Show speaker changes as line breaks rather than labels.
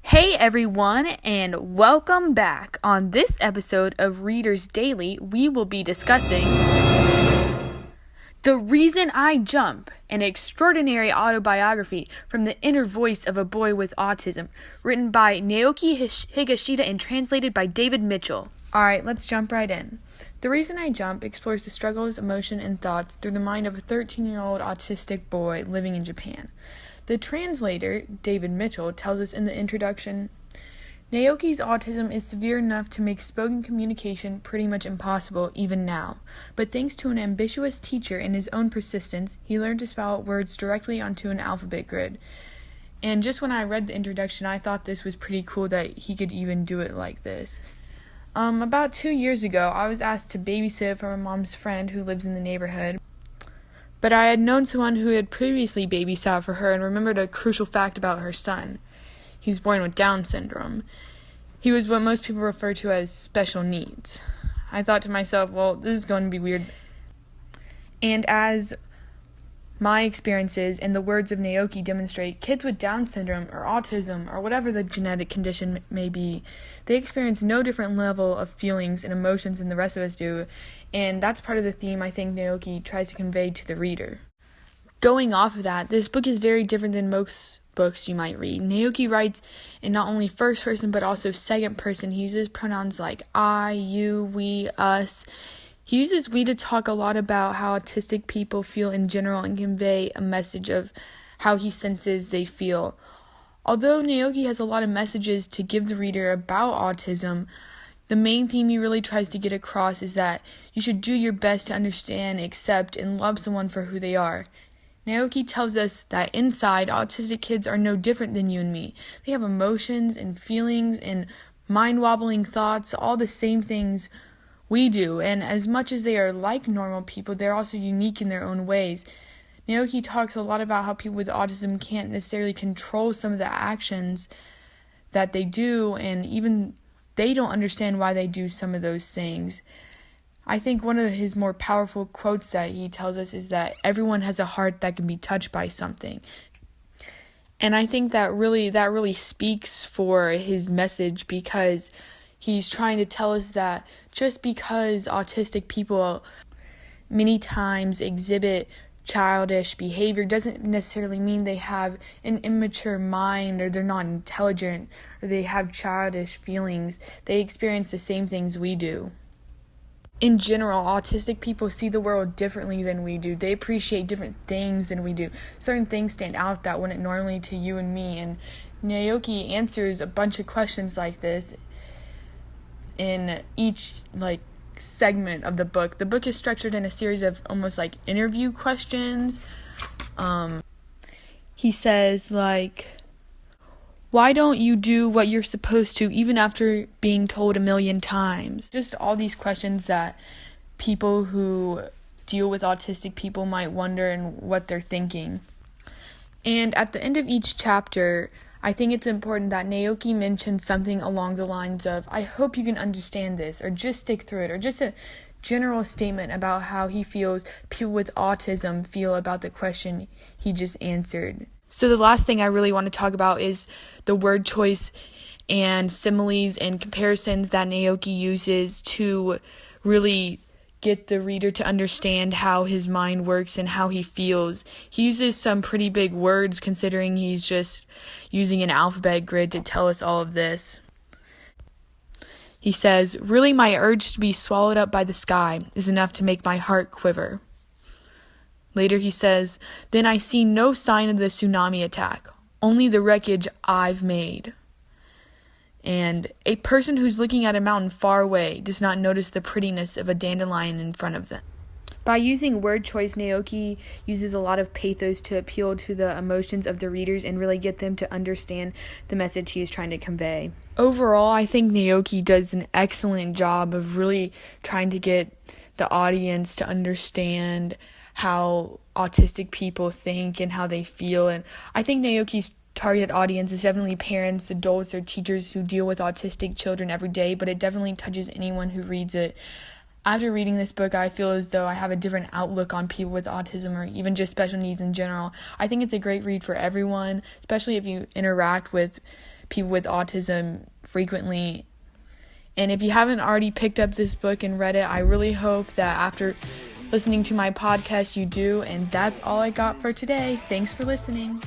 Hey everyone, and welcome back. On this episode of Readers Daily, we will be discussing The Reason I Jump, an extraordinary autobiography from the inner voice of a boy with autism, written by Naoki Higashida and translated by David Mitchell. Alright, let's jump right in. The Reason I Jump explores the struggles, emotion, and thoughts through the mind of a 13-year-old autistic boy living in Japan. The translator, David Mitchell, tells us in the introduction, Naoki's autism is severe enough to make spoken communication pretty much impossible even now, but thanks to an ambitious teacher and his own persistence, he learned to spell out words directly onto an alphabet grid. And just when I read the introduction, I thought this was pretty cool that he could even do it like this. About 2 years ago, I was asked to babysit for my mom's friend who lives in the neighborhood. But I had known someone who had previously babysat for her and remembered a crucial fact about her son. He was born with Down syndrome. He was what most people refer to as special needs. I thought to myself, well, this is going to be weird. And as my experiences and the words of Naoki demonstrate, kids with Down syndrome or autism or whatever the genetic condition may be, they experience no different level of feelings and emotions than the rest of us do, and that's part of the theme I think Naoki tries to convey to the reader. Going off of that, this book is very different than most books you might read. Naoki writes in not only first person but also second person. He uses pronouns like I, you, we, us. He uses we to talk a lot about how autistic people feel in general and convey a message of how he senses they feel. Although Naoki has a lot of messages to give the reader about autism, the main theme he really tries to get across is that you should do your best to understand, accept, and love someone for who they are. Naoki tells us that inside, autistic kids are no different than you and me. They have emotions and feelings and mind-wobbling thoughts, all the same things we do, and as much as they are like normal people, they're also unique in their own ways. Naoki talks a lot about how people with autism can't necessarily control some of the actions that they do, and even they don't understand why they do some of those things. I think one of his more powerful quotes that he tells us is that everyone has a heart that can be touched by something. And I think that really speaks for his message, because he's trying to tell us that just because autistic people many times exhibit childish behavior doesn't necessarily mean they have an immature mind or they're not intelligent or they have childish feelings. They experience the same things we do. In general, autistic people see the world differently than we do. They appreciate different things than we do. Certain things stand out that wouldn't normally to you and me, and Naoki answers a bunch of questions like this in each segment of the book. The book is structured in a series of almost like interview questions. He says why don't you do what you're supposed to even after being told 1,000,000 times? Just all these questions that people who deal with autistic people might wonder and what they're thinking. And at the end of each chapter, I think it's important that Naoki mentions something along the lines of, I hope you can understand this, or just stick through it, or just a general statement about how he feels people with autism feel about the question he just answered. So the last thing I really want to talk about is the word choice and similes and comparisons that Naoki uses to really get the reader to understand how his mind works and how he feels. He uses some pretty big words considering he's just using an alphabet grid to tell us all of this. He says, really my urge to be swallowed up by the sky is enough to make my heart quiver. Later he says, then I see no sign of the tsunami attack, only the wreckage I've made. And a person who's looking at a mountain far away does not notice the prettiness of a dandelion in front of them. By using word choice, Naoki uses a lot of pathos to appeal to the emotions of the readers and really get them to understand the message he is trying to convey. Overall, I think Naoki does an excellent job of really trying to get the audience to understand how autistic people think and how they feel. And I think Naoki's target audience is definitely parents, adults, or teachers who deal with autistic children every day, but it definitely touches anyone who reads it. After reading this book, I feel as though I have a different outlook on people with autism or even just special needs in general. I think it's a great read for everyone, especially if you interact with people with autism frequently. And if you haven't already picked up this book and read it, I really hope that after listening to my podcast you do. And that's all I got for today. Thanks for listening.